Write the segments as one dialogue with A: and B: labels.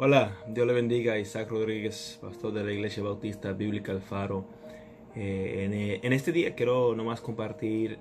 A: Hola, Dios le bendiga. Isaac Rodríguez, pastor de la Iglesia Bautista Bíblica El Faro. En este día quiero nomás compartir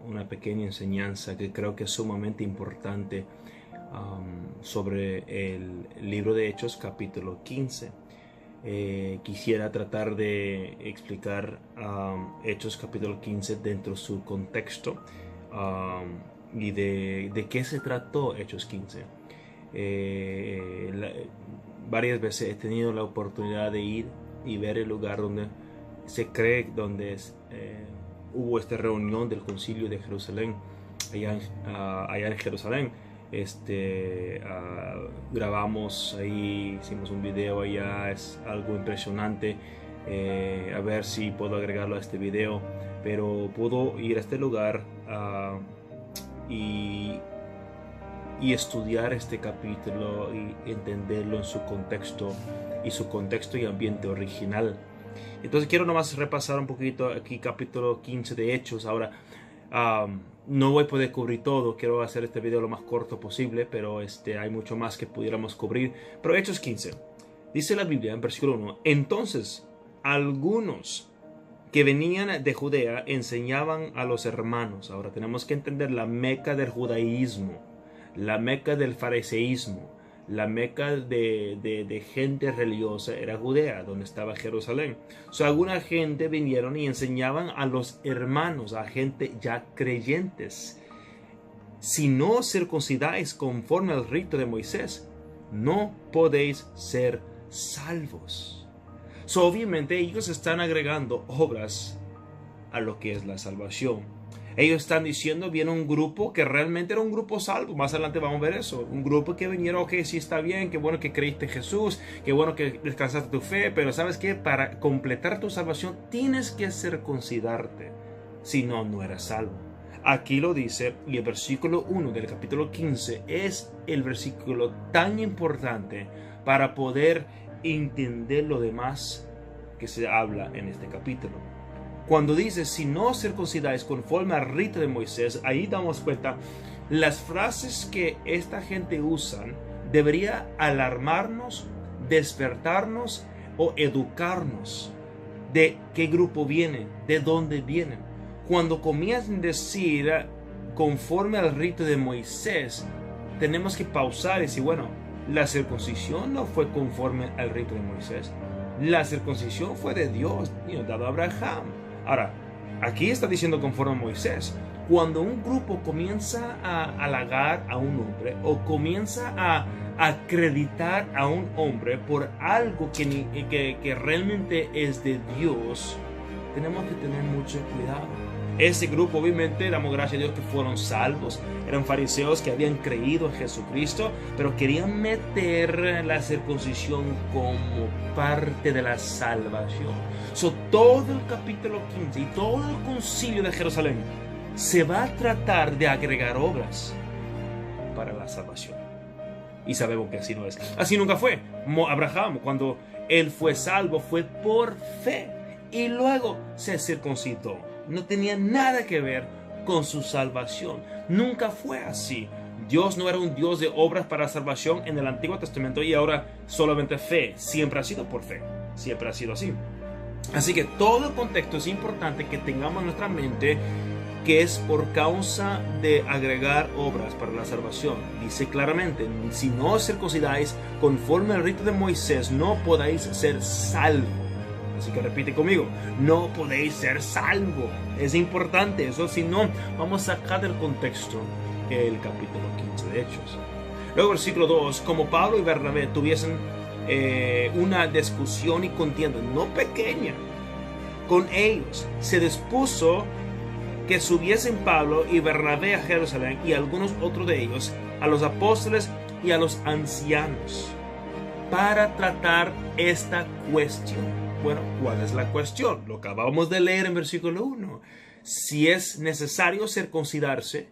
A: una pequeña enseñanza que creo que es sumamente importante sobre el libro de Hechos, capítulo 15. Quisiera tratar de explicar Hechos, capítulo 15 dentro de su contexto y de qué se trató Hechos 15. Varias veces he tenido la oportunidad de ir y ver el lugar donde se cree hubo esta reunión del concilio de Jerusalén allá en Jerusalén. Grabamos ahí, hicimos un video allá, es algo impresionante. A ver si puedo agregarlo a este video, pero puedo ir a este lugar y estudiar este capítulo y entenderlo en su contexto y ambiente original. Entonces quiero nomás repasar un poquito aquí capítulo 15 de Hechos. Ahora no voy a poder cubrir todo, quiero hacer este video lo más corto posible, pero hay mucho más que pudiéramos cubrir. Pero Hechos 15, dice la Biblia en versículo 1: entonces algunos que venían de Judea enseñaban a los hermanos. Ahora tenemos que entender la meca del judaísmo, la meca del fariseísmo, la meca de gente religiosa era Judea, donde estaba Jerusalén. Alguna gente vinieron y enseñaban a los hermanos, a gente ya creyentes: si no circuncidáis conforme al rito de Moisés, no podéis ser salvos. Obviamente ellos están agregando obras a lo que es la salvación. Ellos están diciendo, viene un grupo que realmente era un grupo salvo. Más adelante vamos a ver eso. Un grupo que vinieron, ok, sí está bien, qué bueno que creíste en Jesús, qué bueno que descansaste tu fe, pero ¿sabes qué? Para completar tu salvación tienes que circuncidarte. Si no, no eres salvo. Aquí lo dice, y el versículo 1 del capítulo 15 es el versículo tan importante para poder entender lo demás que se habla en este capítulo. Cuando dice, si no circuncidáis conforme al rito de Moisés, ahí damos cuenta, las frases que esta gente usan debería alarmarnos, despertarnos o educarnos de qué grupo viene, de dónde vienen. Cuando comienzan a decir conforme al rito de Moisés, tenemos que pausar y decir, bueno, la circuncisión no fue conforme al rito de Moisés. La circuncisión fue de Dios, dado a Abraham. Ahora, aquí está diciendo conforme a Moisés. Cuando un grupo comienza a halagar a un hombre o comienza a acreditar a un hombre por algo que realmente es de Dios, tenemos que tener mucho cuidado. Ese grupo, obviamente, damos gracias a Dios que fueron salvos. Eran fariseos que habían creído en Jesucristo, pero querían meter la circuncisión como parte de la salvación. Todo el capítulo 15 y todo el concilio de Jerusalén se va a tratar de agregar obras para la salvación. Y sabemos que así no es. Así nunca fue. Abraham, cuando él fue salvo, fue por fe. Y luego se circuncidó. No tenía nada que ver con su salvación. Nunca fue así. Dios no era un Dios de obras para la salvación en el Antiguo Testamento y ahora solamente fe. Siempre ha sido por fe. Siempre ha sido así. Así que todo el contexto es importante que tengamos en nuestra mente, que es por causa de agregar obras para la salvación. Dice claramente, si no os circuncidáis conforme al rito de Moisés, no podáis ser salvos. Así que repite conmigo, no podéis ser salvos. Es importante eso, si no, vamos a sacar del contexto el capítulo 15 de Hechos. Luego versículo 2, como Pablo y Bernabé tuviesen una discusión y contienda no pequeña con ellos, se dispuso que subiesen Pablo y Bernabé a Jerusalén y algunos otros de ellos a los apóstoles y a los ancianos para tratar esta cuestión. Bueno, ¿cuál es la cuestión? Lo que acabamos de leer en versículo 1. Si es necesario circuncidarse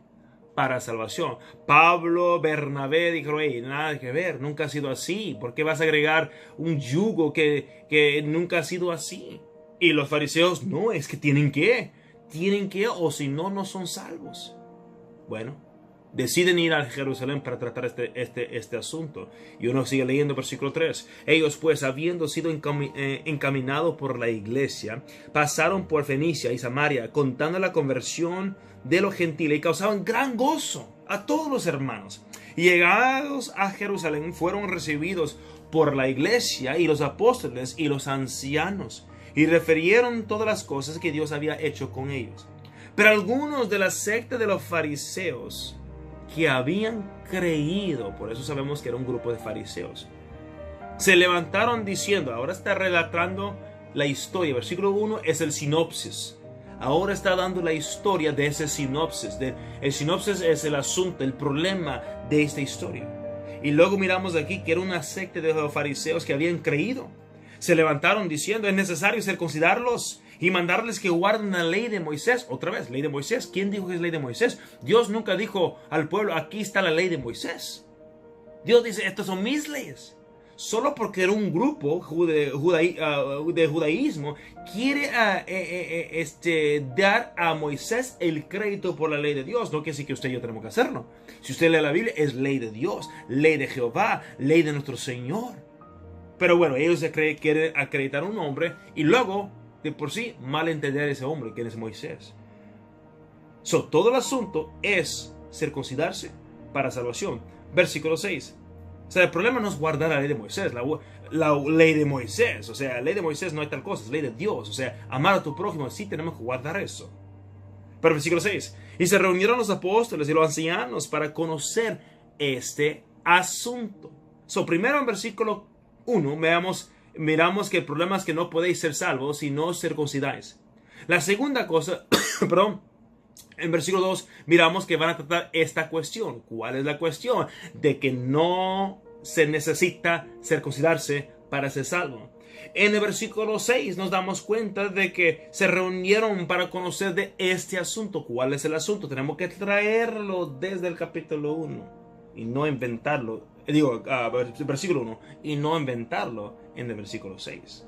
A: para salvación. Pablo, Bernabé dijeron, hey, nada que ver, nunca ha sido así. ¿Por qué vas a agregar un yugo que nunca ha sido así? Y los fariseos, no, es que tienen que, o si no, no son salvos. Bueno, deciden ir a Jerusalén para tratar este asunto. Y uno sigue leyendo versículo 3. Ellos pues, habiendo sido encaminados por la iglesia, pasaron por Fenicia y Samaria, contando la conversión de los gentiles, y causaban gran gozo a todos los hermanos. Y llegados a Jerusalén, fueron recibidos por la iglesia y los apóstoles y los ancianos, y refirieron todas las cosas que Dios había hecho con ellos. Pero algunos de la secta de los fariseos, que habían creído, por eso sabemos que era un grupo de fariseos, se levantaron diciendo, ahora está relatando la historia, versículo 1 es el sinopsis, ahora está dando la historia de ese sinopsis, el sinopsis es el asunto, el problema de esta historia. Y luego miramos aquí que era una secta de los fariseos que habían creído, se levantaron diciendo, es necesario circuncidarlos y mandarles que guarden la ley de Moisés. Otra vez, ley de Moisés. ¿Quién dijo que es ley de Moisés? Dios nunca dijo al pueblo, aquí está la ley de Moisés. Dios dice, estas son mis leyes. Solo porque era un grupo de judaísmo, quiere dar a Moisés el crédito por la ley de Dios. No quiere decir que usted y yo tenemos que hacerlo. Si usted lee la Biblia, es ley de Dios, ley de Jehová, ley de nuestro Señor. Pero bueno, ellos quieren acreditar a un hombre y luego, de por sí, malentender a ese hombre, que es Moisés. Todo el asunto es circuncidarse para salvación. Versículo 6. O sea, el problema no es guardar la ley de Moisés, la ley de Moisés. O sea, la ley de Moisés no hay tal cosa, es ley de Dios. O sea, amar a tu prójimo, sí tenemos que guardar eso. Pero versículo 6. Y se reunieron los apóstoles y los ancianos para conocer este asunto. Primero en versículo 1, miramos que el problema es que no podéis ser salvos si no os circuncidáis. La segunda cosa, perdón, en versículo 2 miramos que van a tratar esta cuestión. ¿Cuál es la cuestión? De que no se necesita circuncidarse para ser salvo. En el versículo 6 nos damos cuenta de que se reunieron para conocer de este asunto. ¿Cuál es el asunto? Tenemos que traerlo desde el capítulo 1 y no inventarlo. Versículo 1 y no inventarlo en el versículo 6.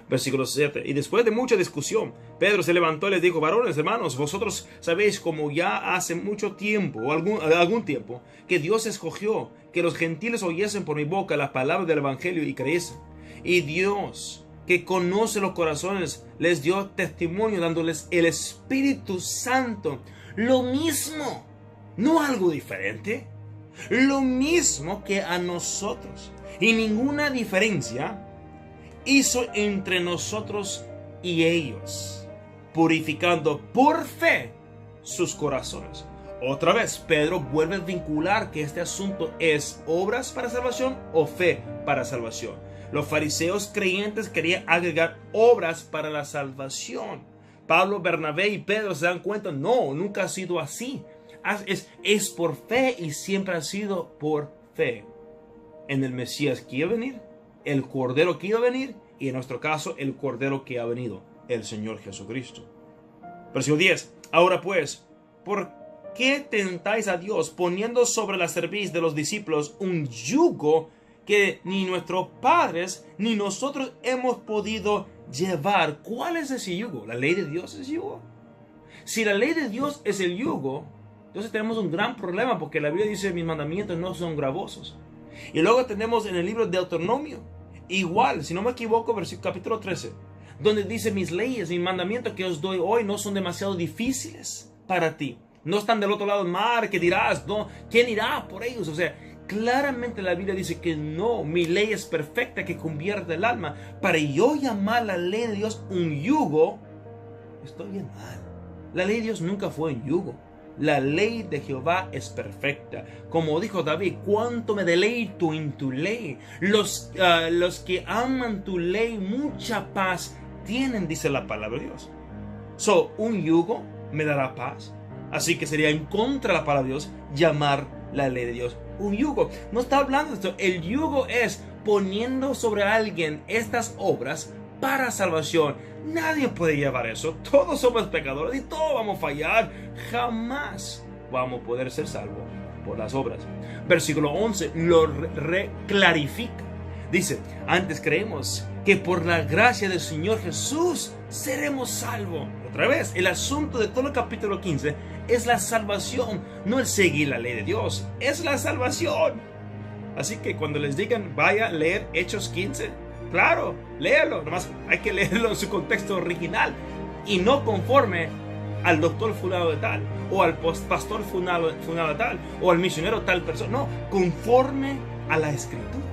A: Versículo 7. Y después de mucha discusión, Pedro se levantó y les dijo, varones, hermanos, vosotros sabéis como ya hace mucho tiempo, o algún tiempo, que Dios escogió que los gentiles oyesen por mi boca la palabra del evangelio y creyesen. Y Dios, que conoce los corazones, les dio testimonio dándoles el Espíritu Santo. Lo mismo, no algo diferente. Lo mismo que a nosotros. Y ninguna diferencia hizo entre nosotros y ellos, purificando por fe sus corazones. Otra vez, Pedro vuelve a vincular que este asunto es obras para salvación o fe para salvación. Los fariseos creyentes querían agregar obras para la salvación. Pablo, Bernabé y Pedro se dan cuenta, no, nunca ha sido así. Es por fe y siempre ha sido por fe en el Mesías que iba a venir, el Cordero que iba a venir y en nuestro caso el Cordero que ha venido, el Señor Jesucristo. Versículo 10. Ahora pues, ¿por qué tentáis a Dios poniendo sobre la cerviz de los discípulos un yugo que ni nuestros padres ni nosotros hemos podido llevar? ¿Cuál es ese yugo? ¿La ley de Dios es yugo? Si la ley de Dios es el yugo, entonces tenemos un gran problema porque la Biblia dice mis mandamientos no son gravosos. Y luego tenemos en el libro de Deuteronomio, igual, si no me equivoco, capítulo 13, donde dice mis leyes, mis mandamientos que os doy hoy no son demasiado difíciles para ti. No están del otro lado del mar, que dirás, no, ¿quién irá por ellos? O sea, claramente la Biblia dice que no, mi ley es perfecta que convierte el alma. Para yo llamar la ley de Dios un yugo, estoy bien mal. La ley de Dios nunca fue un yugo. La ley de Jehová es perfecta. Como dijo David, cuánto me deleito en tu ley. Los que aman tu ley, mucha paz tienen, dice la palabra de Dios. Un yugo me dará paz. Así que sería en contra de la palabra de Dios llamar la ley de Dios un yugo. No está hablando de esto. El yugo es poniendo sobre alguien estas obras para salvación. Nadie puede llevar eso. Todos somos pecadores y todos vamos a fallar. Jamás vamos a poder ser salvos por las obras. Versículo 11 lo reclarifica. Dice, antes creemos que por la gracia del Señor Jesús seremos salvos. Otra vez, el asunto de todo el capítulo 15 es la salvación, no el seguir la ley de Dios, es la salvación. Así que cuando les digan, vaya a leer Hechos 15, claro, léalo, nomás hay que leerlo en su contexto original y no conforme al doctor fulano de tal, o al pastor fulano de tal, o al misionero tal persona, no, conforme a la escritura.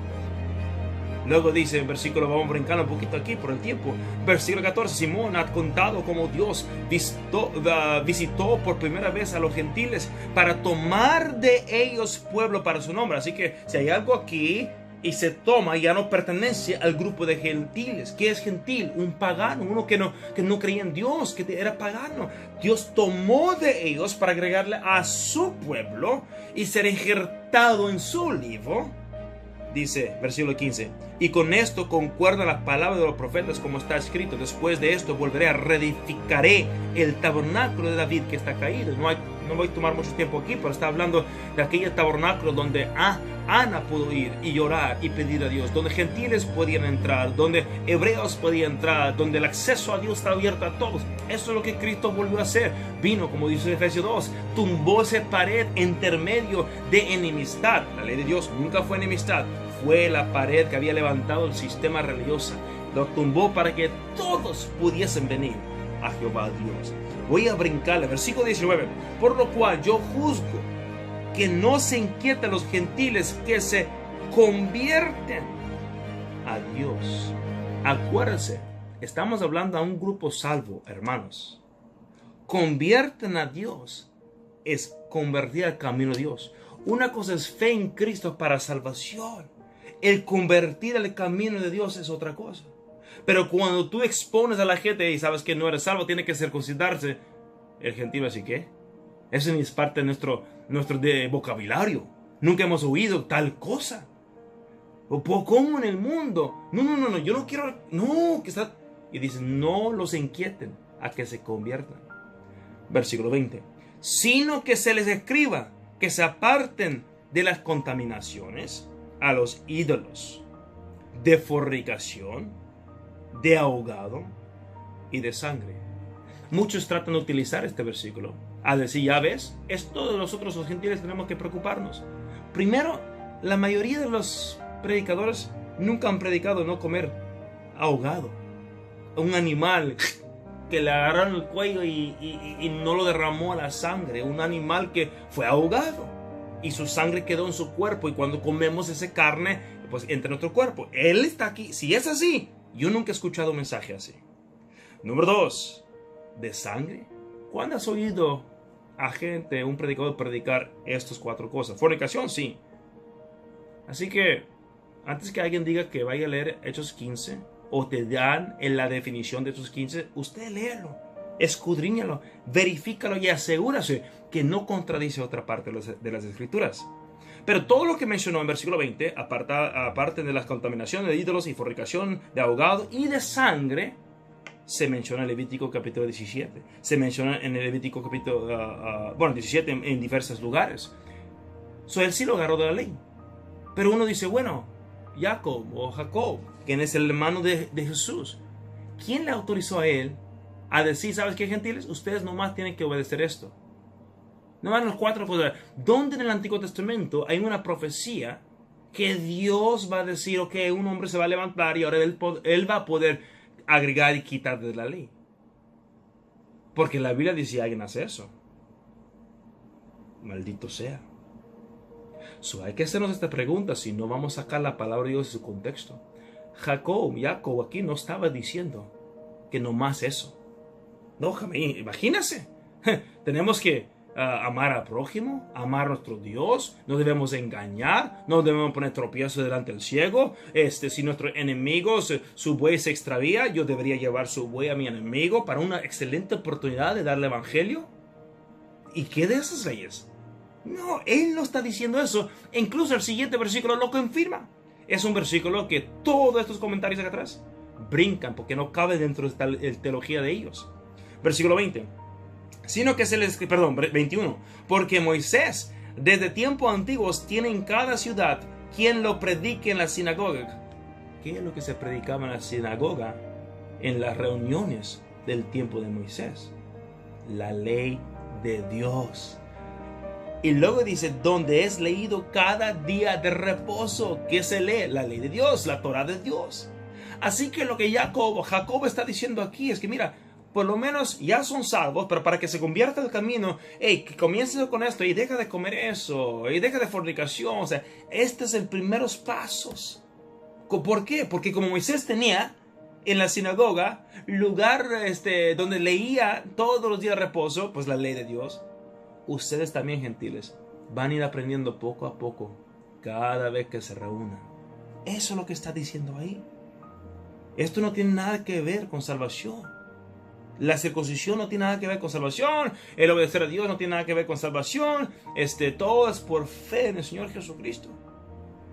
A: Luego dice en versículo, vamos brincando un poquito aquí por el tiempo, versículo 14, Simón ha contado cómo Dios visitó por primera vez a los gentiles para tomar de ellos pueblo para su nombre. Así que si hay algo aquí y se toma, ya no pertenece al grupo de gentiles. ¿Qué es gentil? Un pagano, uno que no creía en Dios, que era pagano. Dios tomó de ellos para agregarle a su pueblo y ser injertado en su libro. Dice, versículo 15, y con esto concuerdan las palabras de los profetas como está escrito, después de esto volveré a reedificaré el tabernáculo de David que está caído. No voy a tomar mucho tiempo aquí, pero está hablando de aquel tabernáculo donde Ana pudo ir y llorar y pedir a Dios, donde gentiles podían entrar, donde hebreos podían entrar, donde el acceso a Dios está abierto a todos. Eso es lo que Cristo volvió a hacer. Vino, como dice Efesios 2, tumbó esa pared intermedio de enemistad. La ley de Dios nunca fue enemistad, fue la pared que había levantado el sistema religioso. Lo tumbó para que todos pudiesen venir a Jehová Dios. Voy a brincarle, versículo 19, por lo cual yo juzgo que no se inquieten los gentiles que se convierten a Dios. Acuérdense, estamos hablando a un grupo salvo, hermanos. Convierten a Dios es convertir al camino de Dios. Una cosa es fe en Cristo para salvación. El convertir al camino de Dios es otra cosa. Pero cuando tú expones a la gente y sabes que no eres salvo, tiene que circuncidarse, el gentil así que eso ni es parte de nuestro vocabulario. Nunca hemos oído tal cosa. O ¿cómo en el mundo? No, yo no quiero. No, que está. Y dice, no los inquieten a que se conviertan. Versículo 20. Sino que se les escriba que se aparten de las contaminaciones a los ídolos, de fornicación, de ahogado y de sangre. Muchos tratan de utilizar este versículo a decir, ya ves, es todos nosotros los gentiles tenemos que preocuparnos. Primero, la mayoría de los predicadores nunca han predicado no comer ahogado, un animal que le agarraron el cuello y no lo derramó a la sangre, un animal que fue ahogado y su sangre quedó en su cuerpo, y cuando comemos esa carne pues entra en nuestro cuerpo. Él está aquí. Si es así, yo nunca he escuchado un mensaje así. Número 2, de sangre. ¿Cuándo has oído a gente, un predicador, predicar estas 4 cosas? Fornicación, sí. Así que antes que alguien diga que vaya a leer Hechos 15 o te dan en la definición de Hechos 15, usted léelo, escudriñalo, verifícalo y asegúrase que no contradice otra parte de las escrituras. Pero todo lo que mencionó en versículo 20, aparte de las contaminaciones de ídolos y fornicación, de ahogado y de sangre, se menciona en Levítico capítulo 17. Se menciona en el Levítico capítulo 17 en diversos lugares. Él sí lo agarró de la ley. Pero uno dice, bueno, Jacob, quien es el hermano de Jesús, ¿quién le autorizó a él a decir, sabes qué, gentiles? Ustedes nomás tienen que obedecer esto. Nomás los 4 cosas. ¿Dónde en el Antiguo Testamento hay una profecía que Dios va a decir, ok, un hombre se va a levantar y ahora él va a poder agregar y quitar de la ley? Porque la Biblia dice, alguien hace eso, maldito sea. Hay que hacernos esta pregunta si no vamos a sacar la palabra de Dios de su contexto. Jacob aquí no estaba diciendo que nomás eso. No, imagínense. Tenemos que amar al prójimo, amar a nuestro Dios, no debemos engañar, no debemos poner tropiezo delante del ciego. Si nuestro enemigo, su buey se extravía, yo debería llevar su buey a mi enemigo para una excelente oportunidad de darle evangelio. ¿Y qué de esas leyes? No, él no está diciendo eso. Incluso el siguiente versículo lo confirma. Es un versículo que todos estos comentarios acá atrás brincan porque no cabe dentro de la teología de ellos. Versículo 20. 21. Porque Moisés desde tiempos antiguos tiene en cada ciudad quien lo predique en la sinagoga. ¿Qué es lo que se predicaba en la sinagoga? En las reuniones del tiempo de Moisés. La ley de Dios. Y luego dice, donde es leído cada día de reposo. ¿Qué se lee? La ley de Dios, la Torah de Dios. Así que lo que Jacob está diciendo aquí es que mira, por lo menos ya son salvos, pero para que se convierta el camino, que comiences con esto y deja de comer eso, y deja de fornicación. O sea, este es el primeros pasos. ¿Por qué? Porque como Moisés tenía en la sinagoga lugar donde leía todos los días de reposo, pues la ley de Dios, ustedes también, gentiles, van a ir aprendiendo poco a poco cada vez que se reúnan. Eso es lo que está diciendo ahí. Esto no tiene nada que ver con salvación. La circuncisión no tiene nada que ver con salvación. El obedecer a Dios no tiene nada que ver con salvación. Todo es por fe en el Señor Jesucristo.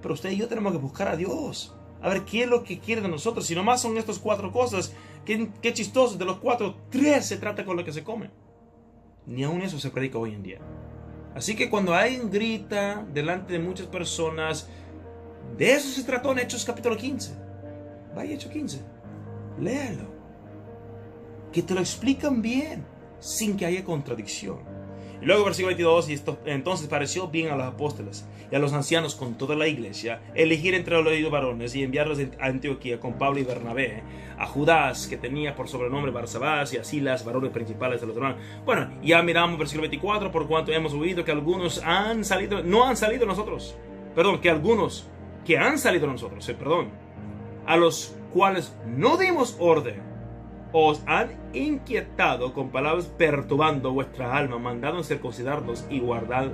A: Pero usted y yo tenemos que buscar a Dios. A ver qué es lo que quiere de nosotros. Si nomás son estas 4 cosas, qué chistoso. De los 4, 3 se trata con lo que se come. Ni aun eso se predica hoy en día. Así que cuando alguien grita delante de muchas personas, de eso se trató en Hechos capítulo 15. Vaya a Hechos 15. Léalo. Que te lo explican bien, sin que haya contradicción. Y luego versículo 22, y esto entonces pareció bien a los apóstoles y a los ancianos con toda la iglesia elegir entre los elegidos varones y enviarlos a Antioquía con Pablo y Bernabé, a Judas, que tenía por sobrenombre Barsabás, y a Silas, varones principales de los hermanos. Bueno, ya miramos versículo 24, por cuanto hemos oído que algunos no han salido nosotros, perdón, que algunos que han salido nosotros, a los cuales no dimos orden, os han inquietado con palabras perturbando vuestra alma, mandando circuncidarnos y guardar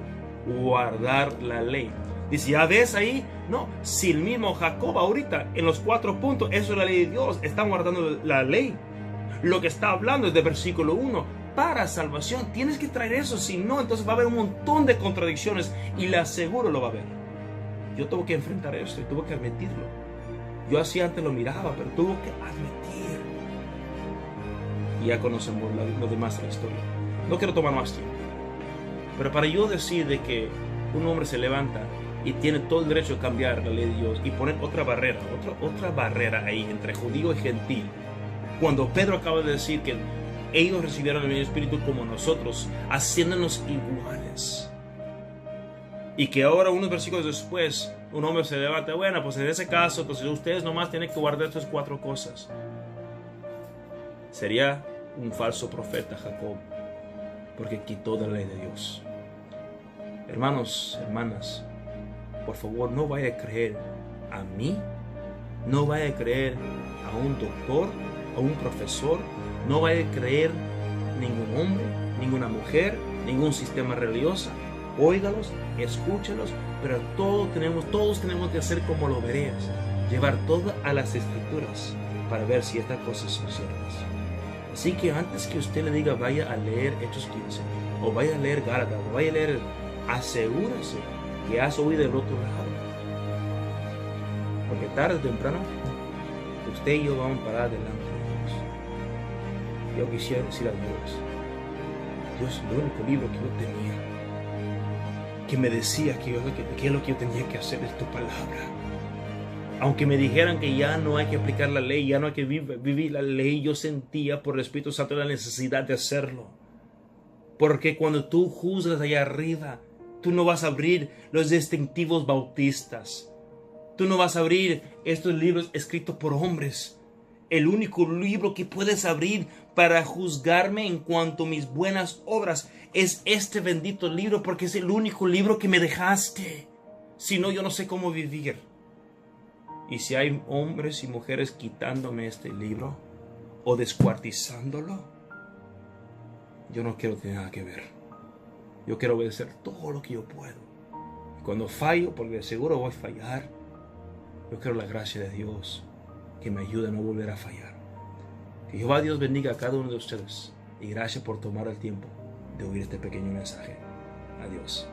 A: la ley. Dice, ¿ya ves ahí? No, si el mismo Jacob ahorita en los 4 puntos, eso es la ley de Dios, están guardando la ley. Lo que está hablando es de versículo 1, para salvación tienes que traer eso, si no, entonces va a haber un montón de contradicciones y le aseguro lo va a haber. Yo tuve que enfrentar esto y tuve que admitirlo. Yo así antes lo miraba, pero tuve que admitir. Y ya conocemos lo demás de la historia. No quiero tomar más tiempo. Pero para yo decir de que un hombre se levanta y tiene todo el derecho de cambiar la ley de Dios y poner otra barrera ahí entre judío y gentil, cuando Pedro acaba de decir que ellos recibieron el mismo espíritu como nosotros, haciéndonos iguales, y que ahora unos versículos después un hombre se levanta, bueno, pues en ese caso entonces ustedes nomás tienen que guardar estas 4 cosas. Sería un falso profeta Jacob, porque quitó la ley de Dios. Hermanos, hermanas, por favor no vaya a creer a mí, no vaya a creer a un doctor, a un profesor, no vaya a creer ningún hombre, ninguna mujer, ningún sistema religioso. Óigalos, escúchalos, pero todos tenemos que hacer como lo vereas, llevar todo a las escrituras para ver si estas cosas son ciertas. Así que antes que usted le diga vaya a leer Hechos 15, o vaya a leer Gálatas, o vaya a leer, asegúrese que has oído el otro lado. Porque tarde o temprano, usted y yo vamos a parar delante de Dios. Yo quisiera decir a Dios, el único libro que yo tenía, que me decía que es lo que yo tenía que hacer, es tu palabra. Aunque me dijeran que ya no hay que aplicar la ley, ya no hay que vivir la ley, yo sentía por el Espíritu Santo la necesidad de hacerlo. Porque cuando tú juzgas allá arriba, tú no vas a abrir los distintivos bautistas. Tú no vas a abrir estos libros escritos por hombres. El único libro que puedes abrir para juzgarme en cuanto a mis buenas obras es este bendito libro, porque es el único libro que me dejaste. Si no, yo no sé cómo vivir. Y si hay hombres y mujeres quitándome este libro o descuartizándolo, yo no quiero tener nada que ver. Yo quiero obedecer todo lo que yo puedo. Y cuando fallo, porque de seguro voy a fallar, yo quiero la gracia de Dios que me ayude a no volver a fallar. Que Jehová Dios bendiga a cada uno de ustedes. Y gracias por tomar el tiempo de oír este pequeño mensaje. Adiós.